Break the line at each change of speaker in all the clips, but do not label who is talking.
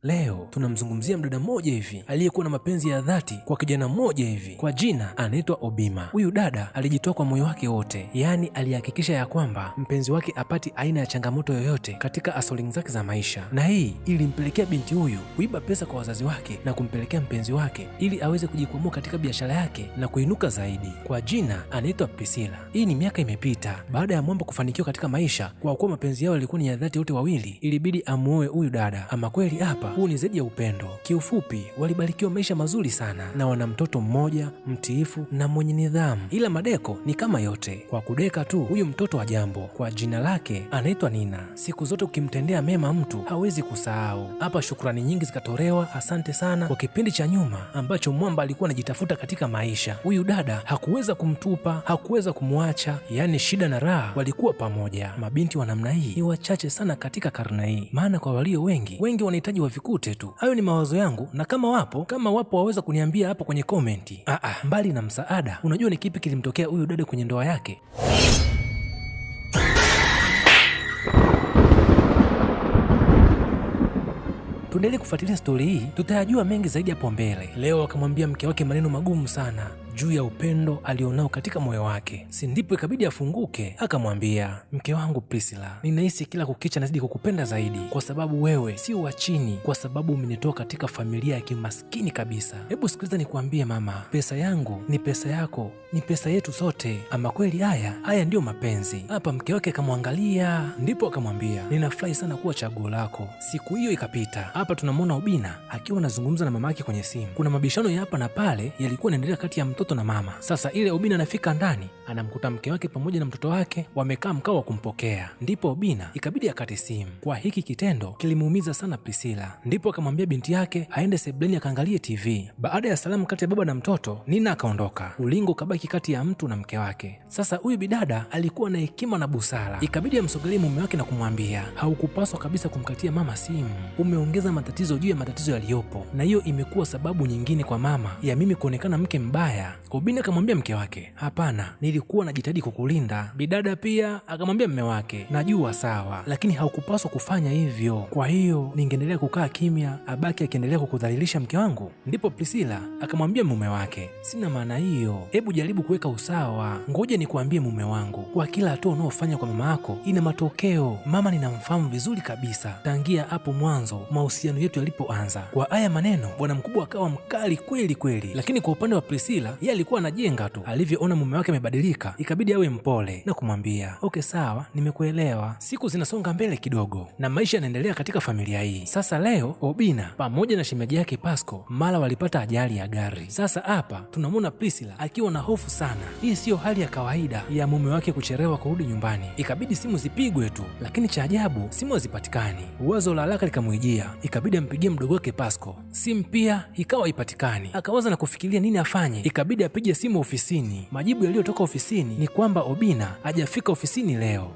Leo tunamzungumzia mdada mmoja hivi aliyekuwa na mapenzi ya dhati kwa kijana mmoja hivi kwa jina anaitwa Obima. Huyu dada alijitoa kwa moyo wake wote, yaani alihakikisha ya kwamba mpenzi wake apati aina ya changamoto yoyote katika hustling zake za maisha, na hii ilimpelekea binti huyu kuiba pesa kwa wazazi wake na kumpelekea mpenzi wake ili aweze kujikwamua katika biashara yake na kuinuka zaidi. Kwa jina anaitwa Priscilla. Hii ni miaka imepita baada ya mwamba kufanikiwa katika maisha, kwa kuwa mapenzi yao yalikuwa ni ya dhati wote wawili, ilibidi amuoe huyu dada. Ama kweli hapa huu ni zaidi ya upendo. Kiufupi, walibarikiwa maisha mazuri sana na wana mtoto mmoja mtiifu na mwenye nidhamu, ila madeko ni kama yote, kwa kudeka tu huyu mtoto wa jambo. Kwa jina lake anaitwa Nina. Siku zote ukimtendea mema mtu hawezi kusahau. Hapa shukrani nyingi zikatolewa, asante sana kwa kipindi cha nyuma ambacho mwamba alikuwa anajitafuta katika maisha. Huyu dada hakuweza kumtupa, hakuweza kumwacha, yaani shida na raha walikuwa pamoja. Mabinti wa namna hii ni wachache sana katika karne hii, maana kwa walio wengi wanahitaji wavikute tu. Hayo ni mawazo yangu, na kama wapo waweza kuniambia hapo kwenye komenti. Mbali na msaada, unajua ni kipi kilimtokea huyu dada kwenye ndoa yake? Tuendelee kufuatilia stori hii, tutayajua mengi zaidi hapo mbele. Leo akamwambia mke wake maneno magumu sana juu ya upendo alionao katika moyo wake, si ndipo ikabidi afunguke. Akamwambia, mke wangu Priscilla, ninahisi kila kukicha nazidi kukupenda zaidi, kwa sababu wewe si wa chini, kwa sababu umenitoa katika familia ya kimaskini kabisa. Hebu sikiliza nikwambie mama, pesa yangu ni pesa yako, ni pesa yetu sote. Ama kweli haya ndiyo mapenzi. Hapa mke wake akamwangalia, ndipo akamwambia, ninafurahi sana kuwa chaguo lako. Siku hiyo ikapita. Hapa tunamwona Obina akiwa anazungumza na mama yake kwenye simu. Kuna mabishano ya hapa na pale yalikuwa yanaendelea kati ya mtoto na mama. Sasa ile Obina anafika ndani, anamkuta mke wake pamoja na mtoto wake wamekaa mkao wa kumpokea. Ndipo Obina ikabidi akate simu. Kwa hiki kitendo kilimuumiza sana Priscilla. Ndipo akamwambia binti yake aende sebuleni akaangalie TV. Baada ya salamu kati ya baba na mtoto, Nina akaondoka. Ulingo kabaki kati ya mtu na mke wake. Sasa huyu bidada alikuwa na hekima na busara. Ikabidi amsogelee mume wake na kumwambia, haukupaswa kabisa kumkatia mama simu. Umeongeza matatizo juu ya matatizo yaliyopo, na hiyo imekuwa sababu nyingine kwa mama ya mimi kuonekana mke mbaya. Obina akamwambia mke wake, hapana, nilikuwa najitahidi kukulinda. Bidada pia akamwambia mume wake, najua sawa, lakini haukupaswa kufanya hivyo. Kwa hiyo ningeendelea kukaa kimya, abaki akiendelea kukudhalilisha mke wangu? Ndipo Priscilla akamwambia mume wake, sina maana hiyo, hebu jaribu kuweka usawa. Ngoja nikuambie mume wangu, kwa kila hatua unaofanya kwa mama yako ina matokeo. Mama ninamfahamu vizuri kabisa tangia hapo mwanzo mahusiano yetu yalipoanza. Kwa haya maneno bwana mkubwa akawa mkali kweli kweli, lakini kwa upande wa Priscilla yeye alikuwa anajenga tu. Alivyoona mume wake amebadilika, ikabidi awe mpole na kumwambia, okay sawa, nimekuelewa. Siku zinasonga mbele kidogo na maisha yanaendelea katika familia hii. Sasa leo Obina pamoja na shemeji yake Pasco mara walipata ajali ya gari. Sasa hapa tunamwona Priscilla akiwa na hofu sana. Hii siyo hali ya kawaida ya mume wake kuchelewa kurudi nyumbani. Ikabidi simu zipigwe tu, lakini cha ajabu simu hazipatikani. Wazo la haraka likamwijia, ikabidi ampigie mdogo wake Pasco. Simu pia ikawa haipatikani. Akawaza na kufikiria nini afanye. Ikabidi apige simu ofisini. Majibu yaliyotoka ofisini ni kwamba Obina hajafika ofisini leo.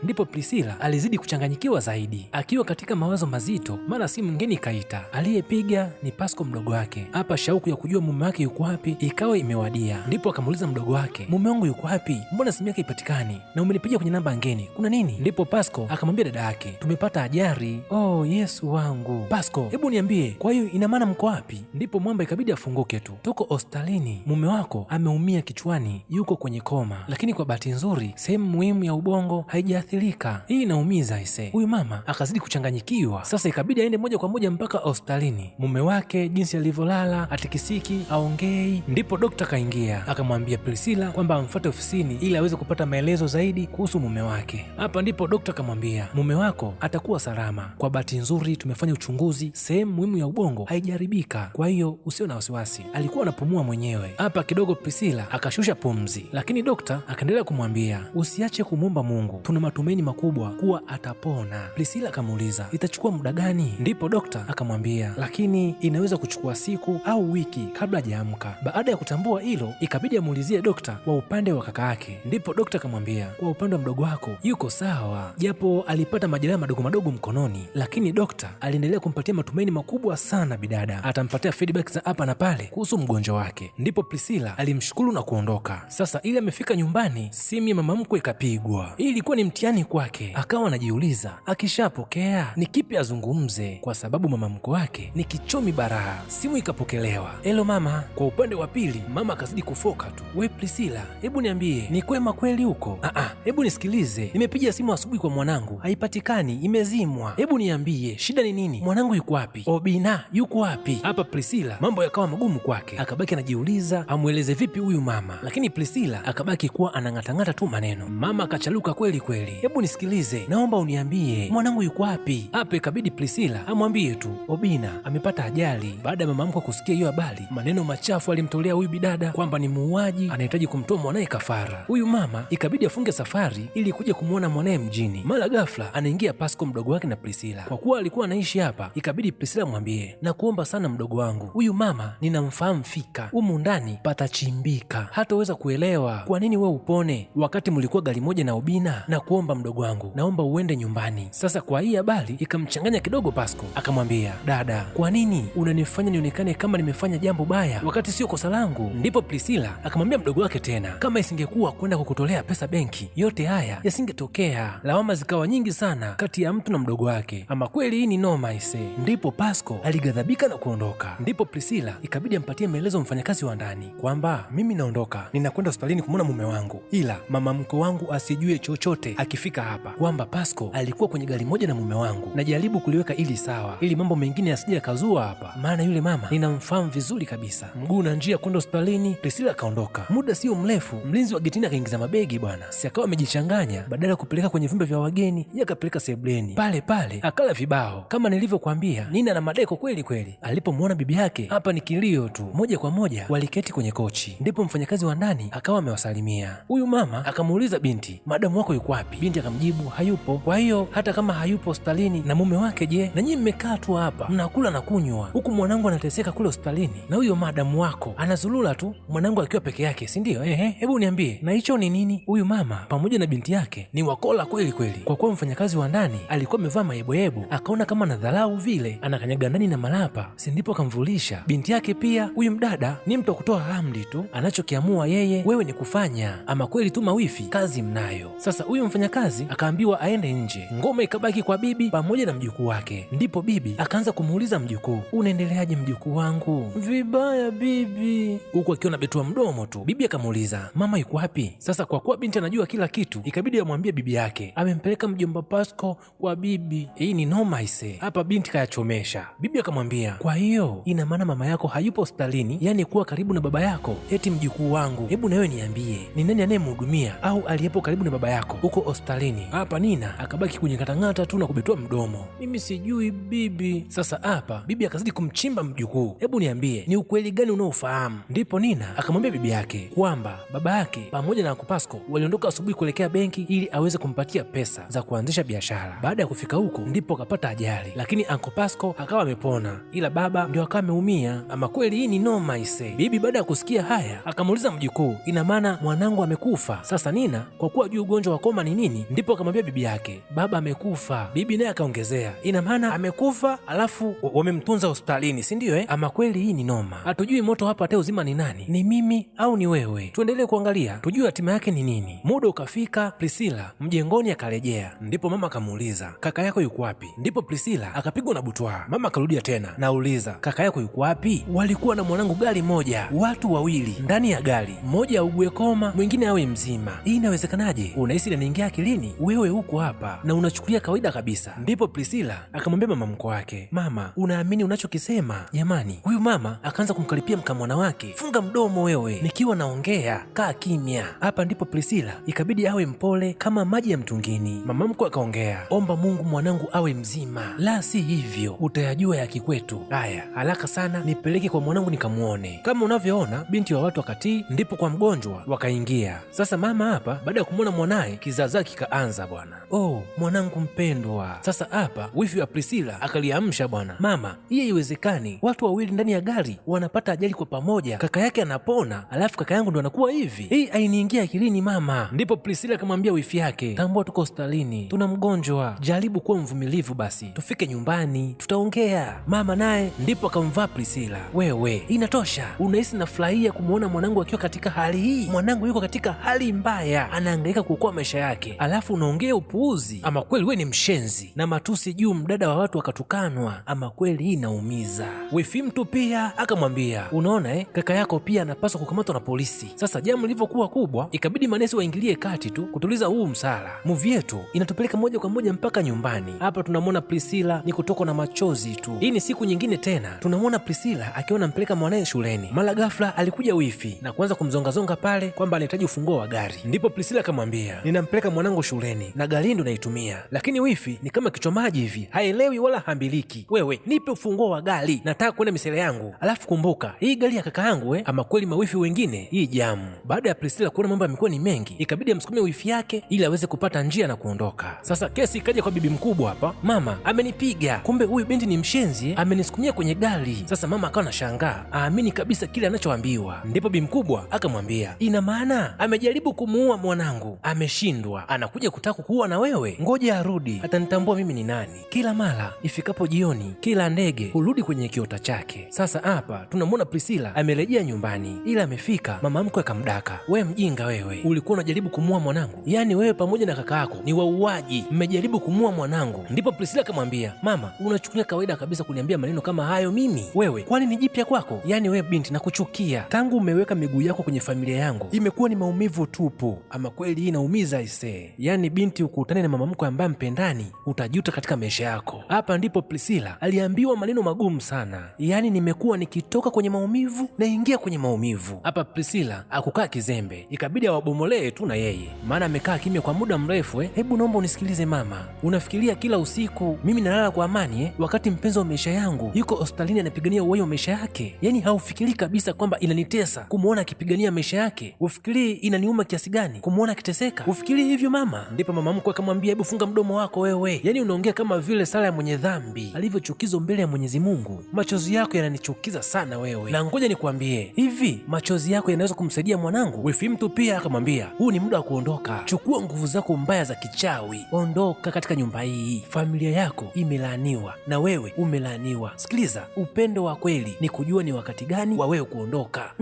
Ndipo Priscilla alizidi kuchanganyikiwa zaidi. Akiwa katika mawazo mazito, mara simu ngeni ikaita. Aliyepiga ni Pasco mdogo wake. Hapa shauku ya kujua mume wake yuko wapi ikawa imewadia. Ndipo akamuuliza mdogo wake, mume wangu yuko wapi? Mbona simu yake haipatikani na umenipigia kwenye namba ngeni, kuna nini? Ndipo Pasco akamwambia dada yake, tumepata ajali. Oh Yesu wangu. Pasco, hebu niambie, kwa hiyo ina maana mko wapi? Ndipo mwamba ikabidi afunguke tu, tuko hospitalini, mume wako ameumia kichwani, yuko kwenye koma, lakini kwa bahati nzuri sehemu muhimu ya ubongo haijaathirika. Hii inaumiza ise. Huyu mama akazidi kuchanganyikiwa. Sasa ikabidi aende moja kwa moja mpaka hospitalini. Mume wake jinsi alivyolala, atikisiki, aongei. Ndipo dokta kaingia akamwambia Priscilla kwamba amfuate ofisini ili aweze kupata maelezo zaidi kuhusu mume wake. Hapa ndipo dokta akamwambia, mume wako atakuwa salama. Kwa bahati nzuri tumefanya uchunguzi, sehemu muhimu ya ubongo haijaribika, kwa hiyo usio na wasiwasi. Alikuwa anapumua mwenyewe. Hapa kidogo Priscilla akashusha pumzi, lakini dokta akaendelea kumwambia, usiache kumwomba Mungu, tuna matumaini makubwa kuwa atapona. Priscilla akamuuliza, itachukua muda gani? Ndipo dokta akamwambia, lakini inaweza kuchukua siku au wiki kabla hajaamka. Baada ya kutambua hilo, ikabidi amuulizie dokta kwa upande wa kaka yake. Ndipo dokta akamwambia, kwa upande wa mdogo wako yuko sawa, japo alipata majeraha madogo madogo mkononi, lakini dokta aliendelea kumpatia matumaini makubwa sana bidada. Atampatia feedback za hapa na pale kuhusu mgonjwa wake. Ndipo Priscilla alimshukuru na kuondoka. Sasa ili amefika nyumbani, simu ya mama mkwe ikapigwa. Hii ilikuwa ni mtihani kwake, akawa anajiuliza akishapokea ni kipi azungumze, kwa sababu mama mkwe wake ni kichomi baraha. Simu ikapokelewa. Hello mama. Kwa upande wa pili mama akazidi kufoka tu. We Priscilla, hebu niambie ni kwema kweli huko? Hebu nisikilize, nimepiga simu asubuhi kwa mwanangu, haipatikani, imezimwa. Hebu niambie shida ni nini? Mwanangu yuko wapi? Obina yuko wapi? Hapa Priscilla mambo yakawa magumu kwake, akabaki anajiuliza amweleze vipi huyu mama, lakini Priscilla akabaki kuwa anang'atang'ata tu maneno. Mama akachaluka kweli kweli. Hebu nisikilize, naomba uniambie mwanangu yuko wapi? Hapa ikabidi Priscilla amwambie tu Obina amepata ajali. Baada ya mama mkwe kusikia hiyo habari, maneno machafu alimtolea huyu bidada kwamba ni muuaji, anahitaji kumtoa mwanaye kafara. Huyu mama ikabidi afunge safari ili kuja kumwona mwanaye mjini. Mara ghafla anaingia Pasco mdogo wake na Priscilla. Kwa kuwa alikuwa anaishi hapa, ikabidi Priscilla mwambie, na kuomba sana mdogo wangu, huyu mama ninamfahamu fika, humu ndani patachimbika, hataweza kuelewa kwa nini we upone wakati mlikuwa gari moja na Obina. Na kuomba mdogo wangu, naomba uende nyumbani. Sasa kwa hii habari ikamchanganya kidogo Pasco, akamwambia, dada, kwa nini unanifanya nionekane kama nimefanya jambo baya wakati sio kosa langu? Ndipo Priscilla akamwambia mdogo wake tena, kama isingekuwa kwenda kukutolea pesa benki, yote haya yasingetokea. Lawama zikawa nyingi sana kati ya mtu na mdogo wake. Ama kweli hii ni noma ise. Ndipo Pasco alighadhabika na kuondoka. Ndipo Priscilla ikabidi ampatie maelezo mfanyakazi wa ndani kwamba mimi naondoka, ninakwenda hospitalini kumwona mume wangu, ila mama mkwe wangu asijue chochote akifika hapa, kwamba Pasco alikuwa kwenye gari moja na mume wangu. Najaribu kuliweka ili sawa, ili mambo mengine yasije yakazua hapa, maana yule mama ninamfahamu vizuri kabisa. Mguu na njia kwenda hospitalini, Priscilla akaondoka. Muda sio mrefu mlinzi wa getini akaingiza mabegi bwana. Si akawa amejichanganya, badala ya kupeleka kwenye vyumba vya wageni yakapeleka sebleni. Pale pale akala vibao. Kama nilivyokuambia, Nina na madeko kweli kweli. Alipomwona bibi yake, hapa ni kilio tu. Moja kwa moja waliketi kwenye kochi. Ndipo mfanyakazi wa ndani akawa amewasalimia. Huyu mama akamuuliza binti, madamu wako yuko wapi? Binti akamjibu hayupo. Kwa hiyo hata kama hayupo hospitalini, na mume wake je? Na nyinyi mmekaa tu hapa mnakula na kunywa, huku mwanangu anateseka kule hospitalini, na huyo madamu wako anazulula tu, mwanangu akiwa peke yake, si ndio? Hebu niambie, na hicho ni nini? Huyu mama pamoja na binti yake ni wakola kweli kweli. Kwa kuwa mfanyakazi wa ndani alikuwa amevaa mayeboyebo, akaona kama na dharau vile, anakanyaga ndani na malapa, si ndipo akamvulisha binti yake pia. Huyu mdada ni mtu wa kutoa amri tu, anachokiamua yeye wewe ni kufanya. Ama kweli tu mawifi, kazi mnayo. Sasa huyu mfanyakazi akaambiwa aende nje, ngoma ikabaki kwa bibi pamoja na mjukuu wake. Ndipo bibi akaanza kumuuliza mjukuu, unaendeleaje mjukuu wangu? Vibaya bibi, huku akiwa anabetua mdomo tu. Bibi akamuuliza, mama yuko wapi? Sasa kwa kuwa binti anajua kila kitu, ikabidi amwambie bibi yake amempeleka mjomba Pasco kwa bibi. Hii ni noma ise. Hapa binti kayachomesha. Bibi akamwambia, kwa hiyo ina maana mama yako hayupo hospitalini, yani kuwa karibu na baba yako? Eti mjukuu wangu, hebu na wewe niambie, ni nani anayemhudumia au aliyepo karibu na baba yako huko hospitalini? Hapa Nina akabaki kunyekatang'ata tu na kubetua mdomo, mimi sijui bibi. Sasa hapa bibi akazidi kumchimba mjukuu, hebu niambie ni ukweli gani unaofahamu? Ndipo Nina akamwambia bibi yake kwamba baba yake pamoja na Uncle Pasco waliondoka asubuhi kuelekea benki ili aweze kumpatia pesa za kuanzisha biashara. Baada ya kufika huko ndipo akapata ajali, lakini Uncle Pasco akawa amepona, ila baba ndio akawa ameumia. Ama kweli hii ni noma ise. Bibi baada ya kusikia haya akamuuliza mjukuu, ina maana mwanangu amekufa? Sasa Nina kwa kuwa juu ugonjwa wa koma ni nini, ndipo akamwambia bibi yake, baba amekufa. Bibi naye akaongezea, ina maana amekufa alafu wamemtunza hospitalini, si ndio? Ama kweli hii ni noma. Hatujui moto hapa hata uzima ni nani, ni mimi au ni wewe? Tuendelee kuangalia tujue hatima yake ni nini. Muda ukafika, Priscilla mjengoni akarejea. Ndipo mama akamuuliza, kaka yako yuko wapi? Ndipo Priscilla akapigwa na butwaa. Mama akarudia tena, nauliza kaka yako yuko wapi? Walikuwa na mwanangu gari moja, watu wawili ndani ya gari, mmoja augue koma, mwingine awe mzima. Hii inawezekanaje? Unahisi inaniingia akilini? Wewe huko hapa na unachukulia kawaida kabisa. Ndipo Priscilla akamwambia mama mkwe wake, mama, unaamini unachokisema? Jamani, huyu mama akaanza kumkaripia mkamwana wake, funga mdomo wewe, nikiwa naongea kaa kimya. Hapa ndipo Priscilla ikabidi awe mpole kama maji ya mtungini. Mama mkwe akaongea, omba Mungu mwanangu awe mzima, la si hivyo utayajua ya kikwetu. Haya, haraka sana nipeleke kwa mwanangu nikamuone. Kama unavyoona binti wa watu wakatii, ndipo kwa mgonjwa wakaingia. Sasa mama hapa baada ya kumwona mwanaye kizaazaa kikaanza bwana. Oh, mwanangu mpendwa. Sasa hapa wifi wa Priscilla akaliamsha bwana, mama, hii haiwezekani, watu wawili ndani ya gari wanapata ajali kwa pamoja, kaka yake anapona alafu kaka yangu ndo anakuwa hivi? Hii hainiingia akilini mama. Ndipo Priscilla akamwambia wifi yake, tambua tuko hospitalini, tuna mgonjwa, jaribu kuwa mvumilivu basi, tufike nyumbani tutaongea. Mama naye ndipo akamvaa Priscilla, wewe inatosha, unahisi jinsi nafurahia kumuona mwanangu akiwa katika hali hii. Mwanangu yuko katika hali mbaya, anahangaika kuokoa maisha yake, alafu unaongea upuuzi. Ama kweli we ni mshenzi. Na matusi juu mdada wa watu akatukanwa. Ama kweli hii inaumiza. Wifi mtu pia akamwambia, unaona kaka yako pia anapaswa kukamatwa na polisi. Sasa jambo lilivyokuwa kubwa, ikabidi manesi waingilie kati tu kutuliza huu msala. Movie yetu inatupeleka moja kwa moja mpaka nyumbani. Hapa tunamwona Priscilla ni kutokwa na machozi tu. Hii ni siku nyingine tena tunamwona Priscilla akiwa anampeleka mwanae shuleni. Mara ghafla alikuja wifi na kuanza kumzongazonga pale kwamba anahitaji ufunguo wa gari. Ndipo Priscilla akamwambia, ninampeleka mwanangu shuleni na gari ndo naitumia. Lakini wifi ni kama kichwa maji hivi, haelewi wala hambiliki. Wewe nipe ufunguo wa gari, nataka kwenda misele yangu. Alafu kumbuka hii gari ya kaka yangu. Ama kweli mawifi wengine hii jamu. Baada ya Priscilla kuona mambo yamekuwa ni mengi, ikabidi amsukume wifi yake ili aweze kupata njia na kuondoka. Sasa kesi ikaja kwa bibi mkubwa hapa. Mama amenipiga, kumbe huyu binti ni mshenzi, amenisukumia kwenye gari. Sasa mama akawa anashangaa, aamini kabisa kile anachoambiwa. Ndipo bibi mkubwa akamwambia, ina maana amejaribu kumuua mwanangu, ameshindwa, anakuja kutaka kuua na wewe. Ngoja arudi, atanitambua mimi ni nani. Kila mara ifikapo jioni, kila ndege hurudi kwenye kiota chake. Sasa hapa tunamwona Priscilla amerejea nyumbani, ila amefika mama mkwe akamdaka, we mjinga wewe, ulikuwa unajaribu kumuua mwanangu? Yaani wewe pamoja na kaka yako ni wauaji, mmejaribu kumuua mwanangu. Ndipo Priscilla akamwambia, mama, unachukulia kawaida kabisa kuniambia maneno kama hayo mimi? Wewe kwani ni jipya kwako? Yaani wewe binti, nakuchukia. Tangu umeweka miguu yako kwenye familia yangu imekuwa ni maumivu tupu. Ama kweli hii inaumiza ise. Yaani binti, ukutane na mama mkwe ambaye mpendani, utajuta katika maisha yako. Hapa ndipo Priscilla aliambiwa maneno magumu sana. Yaani nimekuwa nikitoka kwenye maumivu naingia kwenye maumivu. Hapa Priscilla akukaa kizembe, ikabidi awabomolee tu na yeye, maana amekaa kimya kwa muda mrefu. Hebu naomba unisikilize mama, unafikiria kila usiku mimi nalala kwa amani wakati mpenzi wa maisha yangu yuko hospitalini anapigania uhai wa maisha yake? Yaani haufikiri kabisa kwamba inanitesa kumuona akipigania maisha yake? Ufikiri inaniuma kiasi gani kumuona akiteseka? Ufikiri hivyo mama? Ndipo mama mkwe akamwambia, hebu funga mdomo wako wewe. Yaani unaongea kama vile sala ya mwenye dhambi alivyochukizwa mbele ya Mwenyezi Mungu. Machozi yako yananichukiza sana wewe, na ngoja nikwambie, hivi machozi yako yanaweza kumsaidia mwanangu? Wifi mtu pia akamwambia, huu ni muda wa kuondoka, chukua nguvu zako mbaya za kichawi, ondoka katika nyumba hii. Familia yako imelaaniwa na wewe umelaaniwa. Sikiliza, upendo wa kweli ni kujua ni wakati gani wa wewe kuondoka.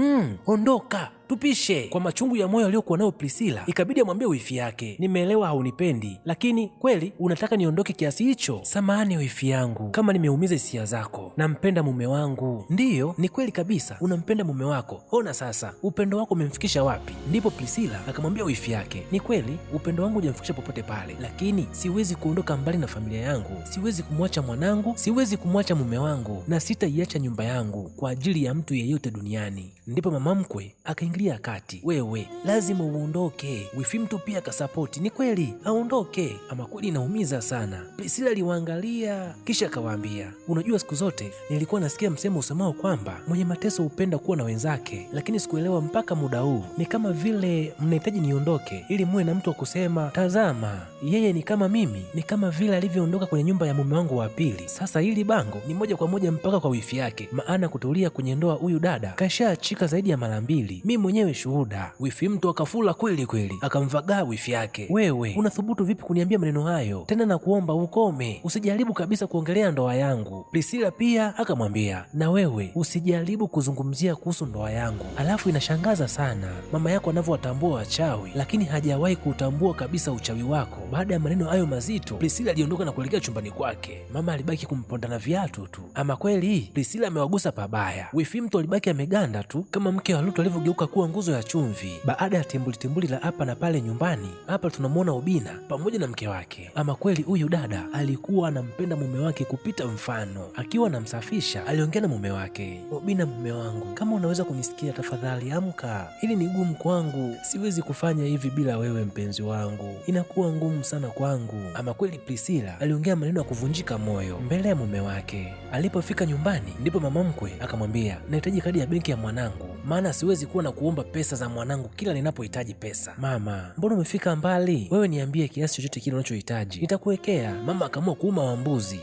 Ondoka, tupishe. Kwa machungu ya moyo aliyokuwa nayo Priscilla, ikabidi amwambie wifi yake, nimeelewa haunipendi, lakini kweli unataka niondoke kiasi hicho? Samahani wifi yangu kama nimeumiza hisia zako, nampenda mume wangu. Ndiyo, ni kweli kabisa, unampenda mume wako. Ona sasa upendo wako umemfikisha wapi? Ndipo Priscilla akamwambia wifi yake, ni kweli upendo wangu hujamfikisha popote pale, lakini siwezi kuondoka mbali na familia yangu, siwezi kumwacha mwanangu, siwezi kumwacha mume wangu, na sitaiacha nyumba yangu kwa ajili ya mtu yeyote duniani. Ndipo mama mkwe akaingilia kati, wewe lazima uondoke. Wifi mtu pia akasapoti, ni kweli aondoke. Ama kweli inaumiza sana. Priscilla aliwaangalia kisha akawaambia, unajua siku zote nilikuwa nasikia msemo usemao kwamba mwenye mateso hupenda kuwa na wenzake, lakini sikuelewa mpaka muda huu. Ni kama vile mnahitaji niondoke ili muwe na mtu wa kusema, tazama yeye ni kama mimi, ni kama vile alivyoondoka kwenye nyumba ya mume wangu wa pili. Sasa hili bango ni moja kwa moja mpaka kwa wifi yake, maana kutulia kwenye ndoa huyu dada kashaachika zaidi ya mara 2. mimi mwenyewe shuhuda. Wifi mtu akafula kweli kweli, akamvagaa wifi yake, wewe unathubutu vipi kuniambia maneno hayo? Tena na kuomba ukome, usijaribu kabisa kuongelea ndoa yangu. Priscilla pia akamwambia, na wewe usijaribu kuzungumzia kuhusu ndoa yangu. Alafu inashangaza sana mama yako anavyowatambua wachawi, lakini hajawahi kutambua kabisa uchawi wako. Baada ya maneno hayo mazito, Priscilla aliondoka na kuelekea chumbani kwake. Mama alibaki kumponda na viatu tu. Ama kweli Priscilla amewagusa pabaya. Wifi mtu alibaki ameganda tu kama mke wa Lutu alivyogeuka kuwa nguzo ya chumvi baada ya timbuli la hapa na pale nyumbani. Hapa tunamwona Obina pamoja na mke wake. Ama kweli huyu dada alikuwa anampenda mume wake kupita mfano. Akiwa anamsafisha aliongea na mume wake, Obina mume wangu, kama unaweza kunisikia tafadhali amka, hili ni gumu kwangu, siwezi kufanya hivi bila wewe mpenzi wangu, inakuwa ngumu sana kwangu. Ama kweli Priscilla aliongea maneno ya kuvunjika moyo mbele ya mume wake. Alipofika nyumbani ndipo mama mkwe akamwambia, nahitaji kadi ya benki ya mwanangu, maana siwezi kuwa na kuomba pesa za mwanangu kila ninapohitaji pesa. Mama, mbona umefika mbali? Wewe niambie kiasi chochote kile unachohitaji nitakuwekea. Mama akaamua kuuma wa mbuzi.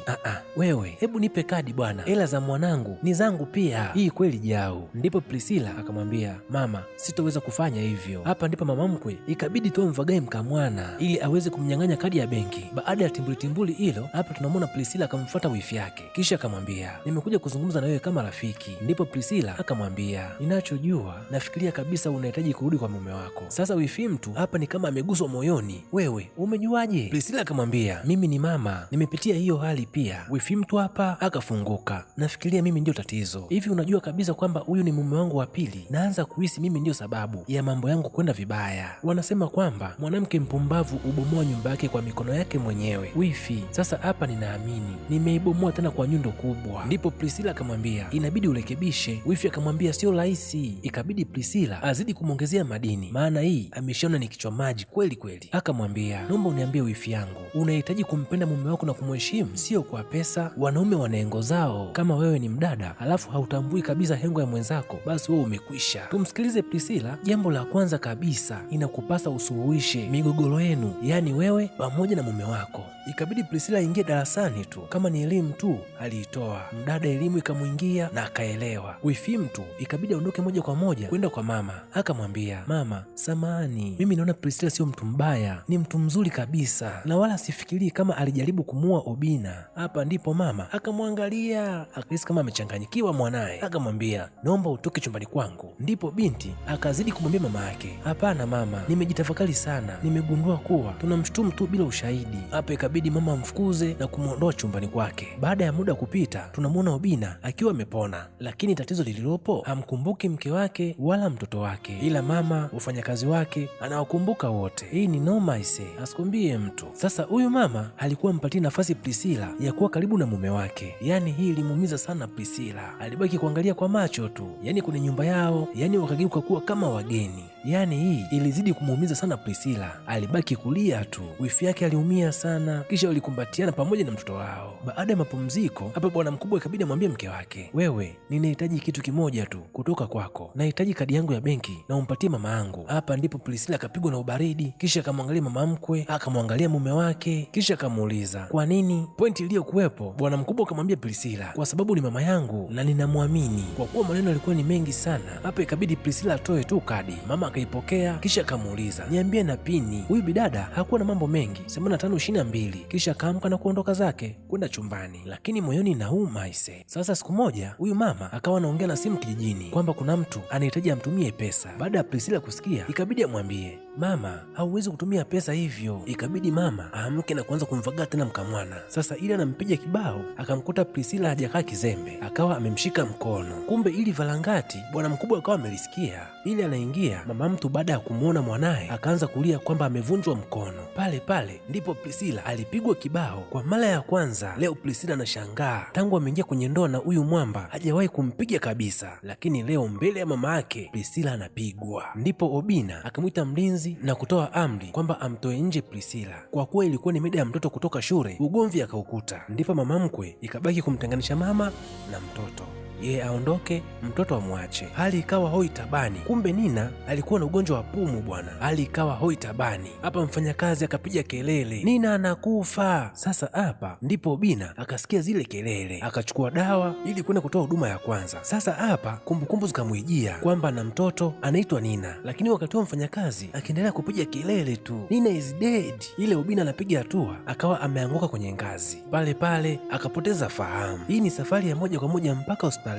Wewe hebu nipe kadi bwana, hela za mwanangu ni zangu pia. Hii kweli Jau. Ndipo Priscilla akamwambia, mama, sitoweza kufanya hivyo. Hapa ndipo mama mkwe ikabidi tu mvagae mkamwana ili aweze kumnyang'anya kadi ya benki. Baada ya timbuli hilo, hapa tunamwona Priscilla akamfuata wifi yake, kisha akamwambia, nimekuja kuzungumza na wewe kama rafiki. Ndipo Priscilla akamwambia, ninachojua, nafikiria kabisa unahitaji kurudi kwa mume wako. Sasa wifi mtu hapa ni kama ameguswa moyoni. Wewe umejuaje? Priscilla akamwambia, mimi ni mama, nimepitia hiyo hali pia. Wifi mtu hapa akafunguka, nafikiria mimi ndio tatizo. Hivi unajua kabisa kwamba huyu ni mume wangu wa pili? Naanza kuhisi mimi ndio sababu ya mambo yangu kwenda vibaya. Wanasema kwamba mwanamke mpumbavu ubomoa nyumba yake kwa mikono yake mwenyewe. Wifi, sasa hapa ninaamini nimeibomoa tena kwa nyundo kubwa. Ndipo Priscilla akamwambia, inabidi urekebishe. Wifi akamwambia, sio rahisi. Ikabidi Priscilla azidi kumwongezea madini, maana hii ameshaona ni kichwa maji kweli kweli. Akamwambia, naomba uniambie wifi yangu, unahitaji kumpenda mume wako na kumheshimu, sio kwa pesa. Wanaume wana hengo zao. Kama wewe ni mdada halafu hautambui kabisa hengo ya mwenzako, basi wewe umekwisha. Tumsikilize Priscilla. Jambo la kwanza kabisa, inakupasa usuluhishe migogoro yenu, yaani wewe pamoja na mume wako. Ikabidi Priscilla aingie darasani tu, kama ni elimu tu aliitoa. Mdada elimu ikamwingia na akaelewa. Wifi mtu ikabidi aondoke moja kwa moja kwenda kwa mama. Akamwambia, mama, samahani, mimi naona Priscilla sio mtu mbaya, ni mtu mzuri kabisa, na wala sifikirii kama alijaribu kumuua Obina. Hapa ndipo mama akamwangalia, akahisi kama amechanganyikiwa mwanaye. Akamwambia, naomba utoke chumbani kwangu. Ndipo binti akazidi kumwambia mama yake, hapana mama, nimejitafakari sana, nimegundua kuwa tunamshutumu tu bila ushahidi. Hapa ikabidi mama amfukuze na kumwondoa chumbani kwake. Baada ya muda kupita, tunamwona Obina akiwa amepona, lakini tatizo lililopo, hamkumbuki mke wake wala mtoto wake, ila mama, wafanyakazi wake anawakumbuka wote. Hii ni noma ise, asikwambie mtu. Sasa huyu mama alikuwa mpatie nafasi Priscilla ya kuwa karibu na mume wake, yaani hii ilimuumiza sana Priscilla. Alibaki kuangalia kwa macho tu, yaani kwenye nyumba yao, yaani wakageuka kuwa kama wageni. Yaani hii ilizidi kumuumiza sana Priscilla, alibaki kulia tu. Wifi yake aliumia sana, kisha walikumbatiana pamoja na mtoto wao. Baada ya mapumziko, hapa bwana mkubwa ikabidi amwambie mke wake, wewe, ninahitaji kitu kimoja tu kutoka kwako, nahitaji kadi yangu ya benki na umpatie mama yangu. Hapa ndipo Priscilla akapigwa na ubaridi, kisha akamwangalia mama mkwe, akamwangalia mume wake, kisha akamuuliza kwa nini. Pointi iliyokuwepo, bwana mkubwa akamwambia Priscilla, kwa sababu ni mama yangu na ninamwamini. Kwa kuwa maneno yalikuwa ni mengi sana, hapa ikabidi Priscilla atoe tu kadi. Mama akaipokea, kisha akamuuliza, niambie na pini. Huyu bidada hakuwa na mambo mengi, 8522, kisha akaamka na kuondoka zake kwenda chumbani, lakini moyoni nauma ise. Sasa siku moja huyu mama akawa anaongea na simu kijijini kwamba kuna mtu anahitaji amtumie pesa. Baada ya Priscilla kusikia, ikabidi amwambie, mama, hauwezi kutumia pesa hivyo. Ikabidi mama aamke na kuanza kumvagaa tena mkamwana. Sasa ili anampiga kibao, akamkuta Priscilla hajakaa kizembe, akawa amemshika mkono. Kumbe ili valangati bwana mkubwa akawa amelisikia. Ili anaingia, mama mtu baada ya kumwona mwanaye akaanza kulia kwamba amevunjwa mkono. Pale pale ndipo Priscilla alipigwa kibao kwa mara ya kwanza. Leo Priscilla anashangaa, tangu ameingia kwenye ndoa na huyu mwamba hajawahi kumpiga kabisa, lakini leo mbele ya mama yake Priscilla anapigwa. Ndipo Obina akamwita mlinzi na kutoa amri kwamba amtoe nje Priscilla. Kwa kuwa ilikuwa ni mida ya mtoto kutoka shule, ugomvi akaukuta. Ndipo mama mkwe ikabaki kumtenganisha mama na mtoto, yeye aondoke, mtoto amwache. Hali ikawa hoi tabani. Kumbe Nina alikuwa na ugonjwa wa pumu bwana. Hali ikawa hoi tabani. Hapa mfanyakazi akapiga kelele, Nina anakufa. Sasa hapa ndipo Obina akasikia zile kelele, akachukua dawa ili kwenda kutoa huduma ya kwanza. Sasa hapa kumbukumbu zikamwijia kwamba na mtoto anaitwa Nina, lakini wakati wa mfanyakazi akiendelea kupiga kelele tu, Nina is dead. Ile Obina anapiga hatua, akawa ameanguka kwenye ngazi. Pale pale akapoteza fahamu. Hii ni safari ya moja kwa moja mpaka hospitali.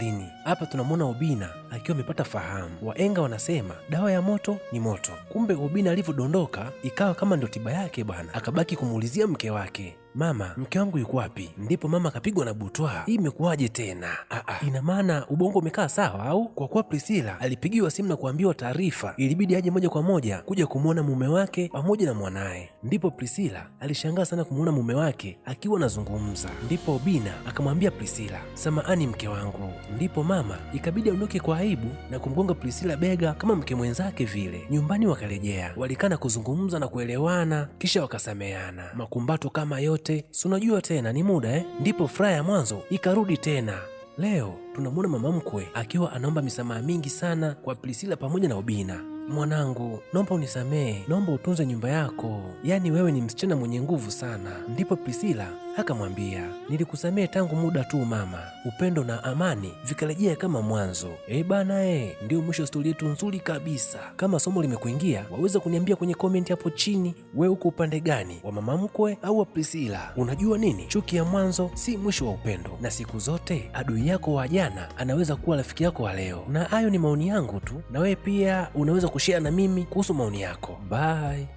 Hapa tunamwona Obina akiwa amepata fahamu. Waenga wanasema dawa ya moto ni moto. Kumbe Obina alivyodondoka ikawa kama ndio tiba yake bwana. Akabaki kumuulizia mke wake, mama, mke wangu yuko wapi? Ndipo mama akapigwa na butwa. Hii imekuwaje tena? Ina maana ubongo umekaa sawa au? Kwa kuwa Priscilla alipigiwa simu na kuambiwa taarifa, ilibidi aje moja kwa moja kuja kumwona mume wake pamoja na mwanaye. Ndipo Priscilla alishangaa sana kumwona mume wake akiwa anazungumza. Ndipo Obina akamwambia Priscilla, samahani mke wangu. Ndipo mama ikabidi aondoke kwa aibu na kumgonga Priscilla bega kama mke mwenzake vile. Nyumbani wakarejea, walikana kuzungumza na kuelewana, kisha wakasameana. Makumbato kama yote, si unajua tena ni muda Ndipo furaha ya mwanzo ikarudi tena. Leo tunamwona mama mkwe akiwa anaomba misamaha mingi sana kwa Priscilla pamoja na Obinna. Mwanangu, naomba unisamehe, naomba utunze nyumba yako, yaani wewe ni msichana mwenye nguvu sana. Ndipo Priscilla akamwambia, nilikusamehe tangu muda tu mama, upendo na amani vikarejea kama mwanzo. Bana, ndio mwisho stori yetu nzuri kabisa. Kama somo limekuingia, waweza kuniambia kwenye comment hapo chini, wewe uko upande gani, wa mama mkwe au wa Priscilla? Unajua nini, chuki ya mwanzo si mwisho wa upendo, na siku zote adui yako wa jana anaweza kuwa rafiki yako wa leo. Na hayo ni maoni yangu tu, na wewe pia unaweza kushare na mimi kuhusu maoni yako. Bye.